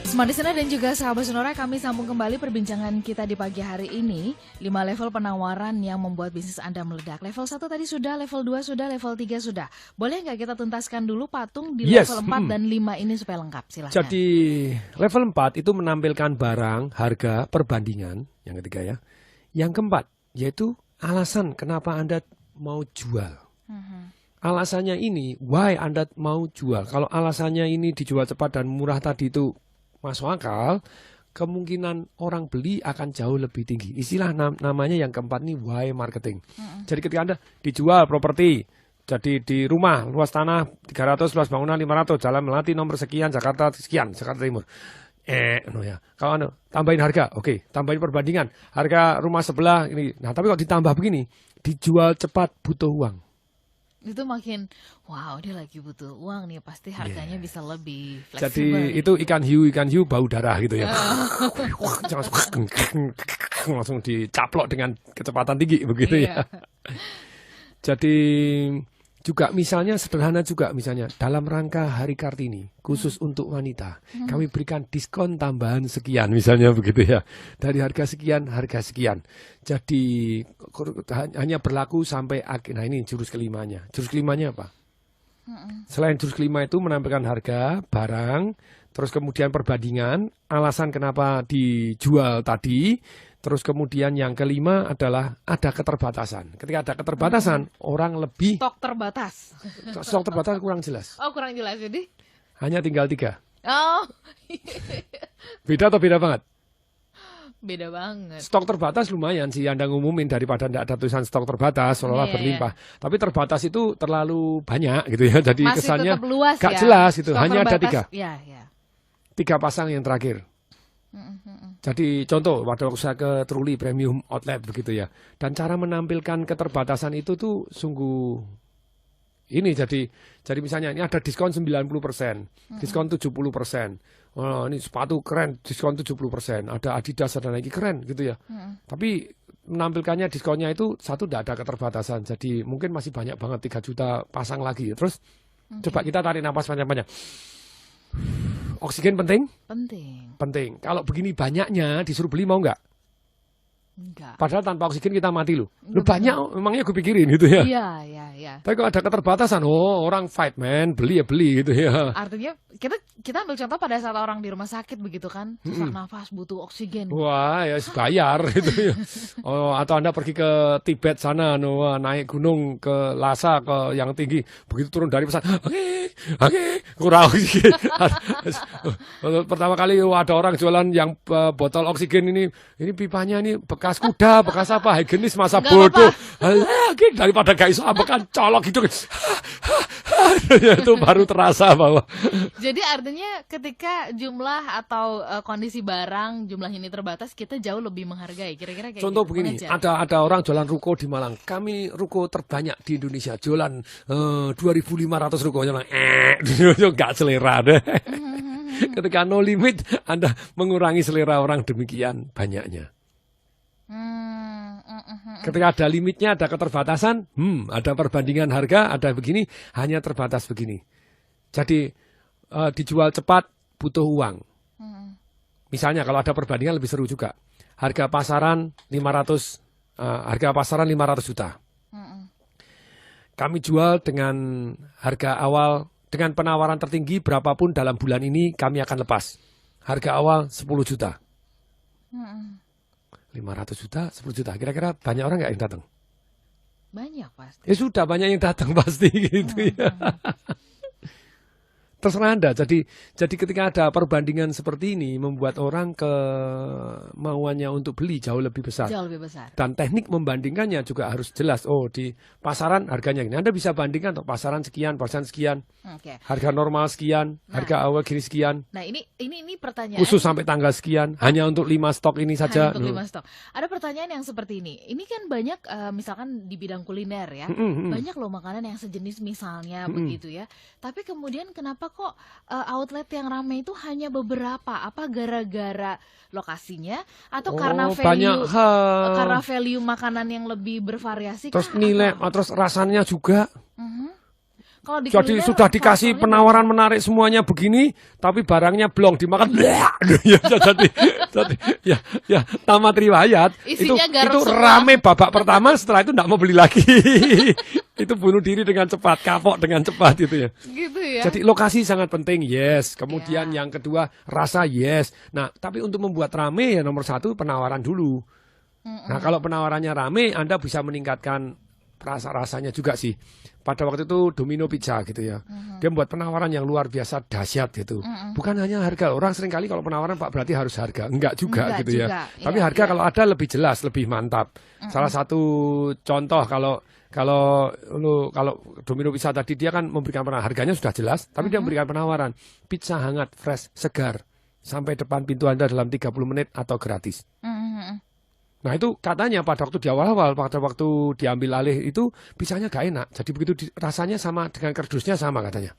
Smart Listener dan juga sahabat Sonora, kami sambung kembali perbincangan kita di pagi hari ini. 5 level penawaran yang membuat bisnis Anda meledak. Level 1 tadi sudah, level 2 sudah, level 3 sudah. Boleh nggak kita tuntaskan dulu Patung di level 4 dan 5 ini supaya lengkap? Silahkan. Jadi level 4 itu menampilkan barang, harga, perbandingan. Yang ketiga ya. Yang keempat yaitu alasan kenapa Anda mau jual. Alasannya ini, why Anda mau jual. Kalau alasannya ini dijual cepat dan murah tadi itu masuk akal, kemungkinan orang beli akan jauh lebih tinggi. Istilah namanya yang keempat nih, why marketing. Jadi ketika Anda dijual properti, jadi di rumah, luas tanah 300, luas bangunan 500, Jalan Melati nomor sekian, Jakarta sekian, Jakarta Timur. Ya. Kalau tambahin harga, oke, tambahin perbandingan. Harga rumah sebelah ini. Nah, tapi kalau ditambah begini, dijual cepat butuh uang. Itu makin, wow, dia lagi butuh uang nih, pasti harganya bisa lebih fleksibel. Jadi itu ikan hiu bau darah gitu ya. Langsung dicaplok dengan kecepatan tinggi begitu ya. Jadi juga misalnya sederhana juga misalnya dalam rangka Hari Kartini khusus untuk wanita kami berikan diskon tambahan sekian misalnya begitu ya, dari harga sekian harga sekian. Jadi hanya berlaku sampai akhir. Nah ini jurus kelimanya. Jurus kelimanya apa? Selain jurus kelima itu menampilkan harga barang, terus kemudian perbandingan, alasan kenapa dijual tadi. Terus kemudian yang kelima adalah ada keterbatasan. Ketika ada keterbatasan, orang lebih... Stok terbatas. Stok terbatas kurang jelas. Oh, kurang jelas jadi? Hanya tinggal 3. Oh. Beda atau beda banget? Beda banget. Stok terbatas lumayan sih Anda ngumumin daripada tidak ada tulisan stok terbatas, seolah-olah berlimpah. Tapi terbatas itu terlalu banyak gitu ya. Jadi masih kesannya luas, gak jelas gitu. Stok hanya terbatas, ada 3. Ya. 3 pasang yang terakhir. Jadi contoh pada usaha ke Truli Premium Outlet begitu ya. Dan cara menampilkan keterbatasan itu tuh sungguh ini jadi misalnya ini ada diskon 90%, diskon 70%. Oh, ini sepatu keren, diskon 70%. Ada Adidas dan lagi keren gitu ya. Tapi menampilkannya diskonnya itu satu tidak ada keterbatasan. Jadi mungkin masih banyak banget 3 juta pasang lagi. Terus coba kita tarik napas panjang-panjang. Oksigen penting? Penting. Kalau begini banyaknya disuruh beli mau nggak? Enggak. Padahal tanpa oksigen kita mati loh. Lu banyak, emangnya gue pikirin gitu ya. Iya. Tapi kalau ada keterbatasan, orang fight man, beli ya beli gitu ya. Artinya kita ambil contoh pada saat orang di rumah sakit begitu kan, sesak nafas butuh oksigen. Wah, ya bayar gitu ya. Atau Anda pergi ke Tibet sana, naik gunung ke Lhasa ke yang tinggi, begitu turun dari pesawat, oke, kurang oksigen. Pertama kali ada orang jualan yang botol oksigen ini pipanya ini bekas kuda, bekas apa, higienis masa bodoh. Daripada gak iso ambekan colok gitu. itu baru terasa bahwa. Jadi artinya ketika jumlah atau kondisi barang jumlahnya ini terbatas, kita jauh lebih menghargai. Kira-kira kayak Contoh gitu, begini, mengejar. ada orang jualan ruko di Malang. Kami ruko terbanyak di Indonesia, jualan 2.500 ruko. Nggak selera deh. Ketika no limit, Anda mengurangi selera orang demikian banyaknya. Ketika ada limitnya, ada keterbatasan, ada perbandingan harga, ada begini, hanya terbatas begini. Jadi dijual cepat butuh uang. Misalnya kalau ada perbandingan lebih seru juga. Harga pasaran 500 juta. Kami jual dengan harga awal, dengan penawaran tertinggi berapapun dalam bulan ini kami akan lepas. Harga awal 10 juta. 500 juta, 10 juta. Kira-kira banyak orang nggak yang datang? Banyak pasti. Ya sudah, banyak yang datang pasti gitu ya. Terserah Anda. Jadi ketika ada perbandingan seperti ini membuat orang kemauannya untuk beli jauh lebih besar. Jauh lebih besar. Dan teknik membandingkannya juga harus jelas. Oh, di pasaran harganya ini. Anda bisa bandingkan tuh pasaran sekian, pasaran sekian. Oke. Harga normal sekian, harga awal gini sekian. Nah, ini pertanyaan. Khusus sampai tanggal sekian, hanya untuk 5 stok ini saja. Hanya untuk 5 stok. Ada pertanyaan yang seperti ini. Ini kan banyak misalkan di bidang kuliner ya. Banyak loh makanan yang sejenis misalnya begitu ya. Tapi kemudian kenapa kok outlet yang ramai itu hanya beberapa? Apa gara-gara lokasinya atau karena value karena value makanan yang lebih bervariasi? Terus nilai, terus rasanya juga. Kalau di Jadi kuliner, sudah dikasih faktornya penawaran menarik semuanya begini, tapi barangnya blong dimakan. jadi tamat riwayat. Isinya garam Itu semua. rame babak pertama, setelah itu tidak mau beli lagi. Itu bunuh diri dengan cepat, kapok dengan cepat gitu ya. gitu ya. Jadi lokasi sangat penting, yes. Kemudian yang kedua rasa, yes. Nah, tapi untuk membuat rame ya nomor 1 penawaran dulu. Nah, kalau penawarannya rame, Anda bisa meningkatkan rasanya juga sih. Pada waktu itu Domino Pizza gitu ya. Dia membuat penawaran yang luar biasa dahsyat gitu. Bukan hanya harga. Orang seringkali kalau penawaran Pak berarti harus harga. Enggak juga gitu ya. Tapi harga kalau ada lebih jelas, lebih mantap. Salah satu contoh kalau Domino Pizza tadi dia kan memberikan penawaran, harganya sudah jelas, tapi dia memberikan penawaran pizza hangat, fresh, segar sampai depan pintu Anda dalam 30 menit atau gratis. Nah itu katanya pada waktu di awal-awal, pada waktu diambil alih itu pizzanya gak enak. Jadi begitu rasanya sama dengan kardusnya sama katanya.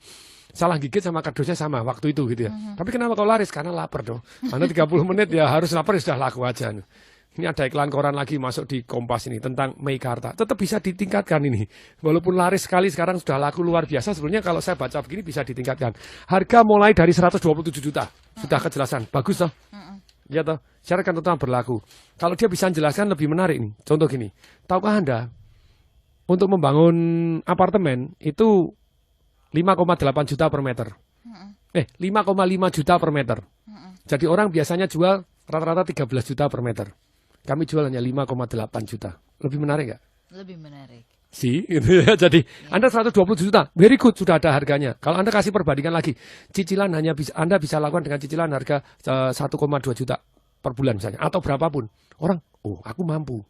Salah gigit sama kardusnya sama waktu itu gitu ya. Tapi kenapa kalau laris? Karena lapar dong. Anda 30 menit ya harus lapar, ya sudah laku aja. Ini ada iklan koran lagi masuk di Kompas ini tentang Meikarta. Tetap bisa ditingkatkan ini. Walaupun laris sekali sekarang sudah laku luar biasa. Sebenarnya kalau saya baca begini bisa ditingkatkan. Harga mulai dari 127 juta. Sudah kejelasan. Bagus toh? Ya toh, syarat ketentuan berlaku. Kalau dia bisa menjelaskan lebih menarik nih. Contoh gini, tahukah Anda untuk membangun apartemen itu 5,8 juta per meter. 5,5 juta per meter. Jadi orang biasanya jual rata-rata 13 juta per meter. Kami jual hanya 5,8 juta. Lebih menarik nggak? Lebih menarik. Gitu ya. Jadi Anda 120 juta, very good, sudah ada harganya. Kalau Anda kasih perbandingan lagi, cicilan Anda bisa lakukan dengan cicilan harga 1,2 juta per bulan misalnya, atau berapapun. Orang, aku mampu.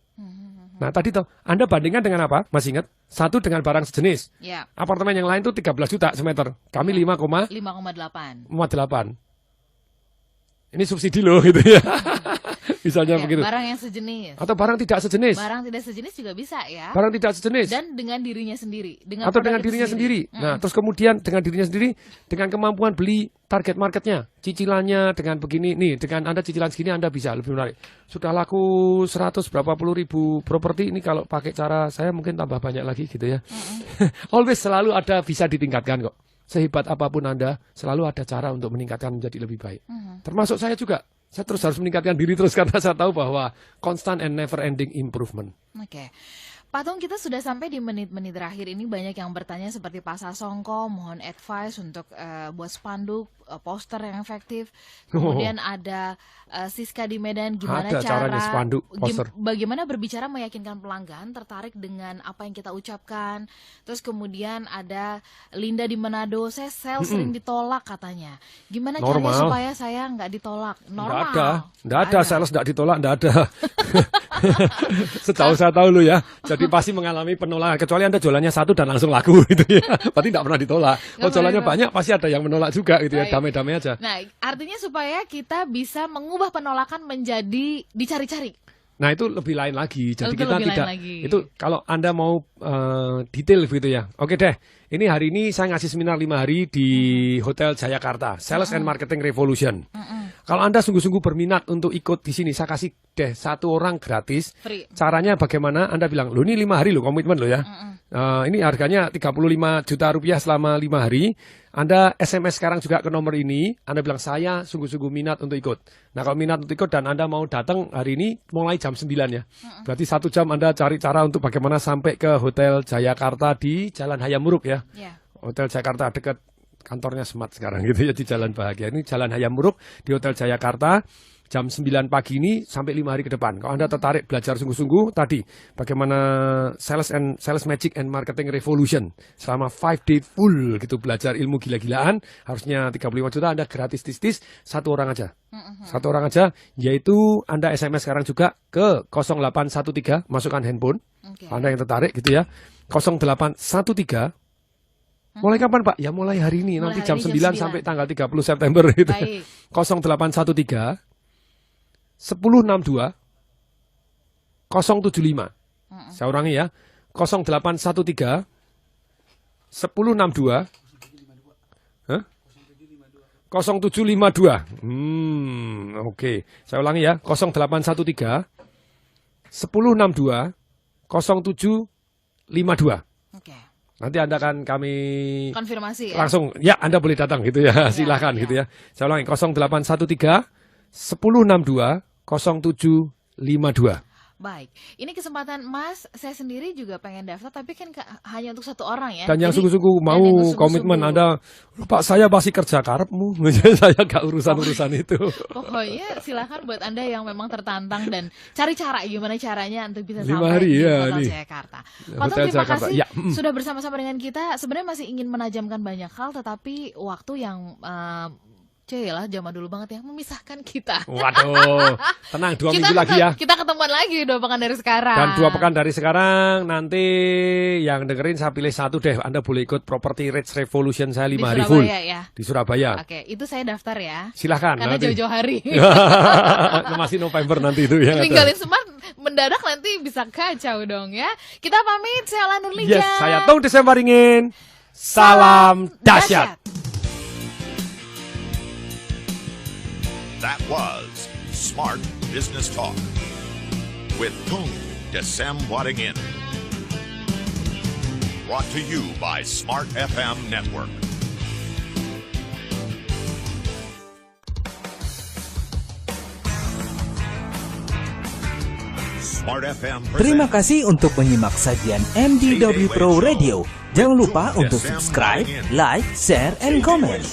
Nah tadi toh, Anda bandingkan dengan apa? Masih ingat? Satu dengan barang sejenis. Ya. Apartemen yang lain itu 13 juta semeter. Kami 5,8. 5,8. Ini subsidi loh gitu ya. Misalnya begitu. Barang yang sejenis. Atau barang tidak sejenis. Barang tidak sejenis juga bisa ya. Barang tidak sejenis. Dan dengan dirinya sendiri. Atau dengan dirinya sendiri. Nah, terus kemudian dengan dirinya sendiri, dengan kemampuan beli target marketnya, cicilannya dengan begini, nih dengan Anda cicilan segini Anda bisa lebih menarik. Sudah laku 100 berapa puluh ribu properti, ini kalau pakai cara saya mungkin tambah banyak lagi gitu ya. Always selalu ada bisa ditingkatkan kok. Sehebat apapun Anda, selalu ada cara untuk meningkatkan menjadi lebih baik. Termasuk saya juga. Saya terus harus meningkatkan diri terus karena saya tahu bahwa constant and never ending improvement. Oke. Pak Tung, kita sudah sampai di menit-menit terakhir ini. Banyak yang bertanya seperti Pak Sasongko, mohon advice untuk buat spanduk, poster yang efektif. Kemudian ada Siska di Medan, gimana Ada caranya spanduk, poster. Bagaimana berbicara meyakinkan pelanggan tertarik dengan apa yang kita ucapkan. Terus kemudian ada Linda di Manado, saya sering ditolak katanya. Gimana caranya supaya saya nggak ditolak? Normal. Nggak ada sales nggak ditolak, nggak ada. Sejauh saya tahu lu ya. Jadi pasti mengalami penolakan. Kecuali Anda jualannya satu dan langsung laku gitu ya. Berarti tidak pernah ditolak. Kalau jualannya banyak pasti ada yang menolak juga gitu ya. Damai-damai aja. Nah, artinya supaya kita bisa mengubah penolakan menjadi dicari-cari. Nah itu lebih lain lagi. Jadi Itu kita lebih lain tidak lagi. itu kalau Anda mau detail gitu ya. Oke deh. Ini hari ini saya ngasih seminar 5 hari di Hotel Jayakarta, Sales and Marketing Revolution. Kalau Anda sungguh-sungguh berminat untuk ikut di sini, saya kasih deh 1 orang gratis. Free. Caranya bagaimana? Anda bilang, "Loh ini 5 hari loh, komitmen loh ya." Ini harganya 35 juta rupiah selama 5 hari. Anda SMS sekarang juga ke nomor ini. Anda bilang, "Saya sungguh-sungguh minat untuk ikut." Nah kalau minat untuk ikut dan Anda mau datang hari ini mulai jam 9 ya. Berarti 1 jam Anda cari cara untuk bagaimana sampai ke Hotel Jayakarta di Jalan Hayam Muruk ya. Hotel Jakarta dekat kantornya Smart sekarang gitu ya di Jalan Bahagia. Ini Jalan Hayam Muruk di Hotel Jayakarta jam 9 pagi ini sampai 5 hari ke depan. Kalau Anda tertarik belajar sungguh-sungguh tadi bagaimana sales magic and marketing revolution selama 5 day full gitu belajar ilmu gila-gilaan, harusnya 35 juta Anda gratis tis 1 orang aja. 1 orang aja, yaitu Anda SMS sekarang juga ke 0813 masukkan handphone. Anda yang tertarik gitu ya. 0813 mulai kapan Pak? Ya mulai hari ini, nanti jam 9 sampai tanggal 30 September gitu. 0813 1062 075. Saya ulangi ya. 0813 1062 0752. Oke. Saya ulangi ya. 0813 1062 0752. Oke. Nanti Anda akan kami konfirmasi ya. Langsung ya Anda boleh datang gitu ya. Silakan gitu ya. Saya ulangi 0813 1062 0752. Baik, ini kesempatan Mas, saya sendiri juga pengen daftar, tapi kan hanya untuk 1 orang ya. Dan yang sungguh-sungguh mau komitmen Anda, Pak saya masih kerja karepmu, saya gak urusan-urusan itu. Pokoknya silakan buat Anda yang memang tertantang dan cari cara gimana caranya untuk bisa 5 sampai hari, di ya, Hotel nih. Jayakarta. Hotel Terima Jakarta. kasih Ya, sudah bersama-sama dengan kita. Sebenarnya masih ingin menajamkan banyak hal, tetapi waktu yang lah zaman dulu banget ya memisahkan kita. Waduh, tenang 2 minggu lagi ya. Kita ketemuan lagi 2 pekan dari sekarang. Dan 2 pekan dari sekarang nanti yang dengerin saya pilih 1 deh. Anda boleh ikut Property Rates Revolution saya 5 hari full ya? di Surabaya. Oke, itu saya daftar ya. Silahkan. Karena jauh-jauh hari. Masih November nanti itu ya. Tinggalin Smart mendadak nanti bisa kacau dong ya. Kita pamit, saya Ola Nurlija. Yes, saya Tung Desembaringin. Salam dahsyat. That was Smart Business Talk with Tung Desem Waddingin. Brought to you by Smart FM Network. Smart FM Terima kasih untuk menyimak sajian MDW Pro Radio. Jangan lupa untuk subscribe, like, share, and comment.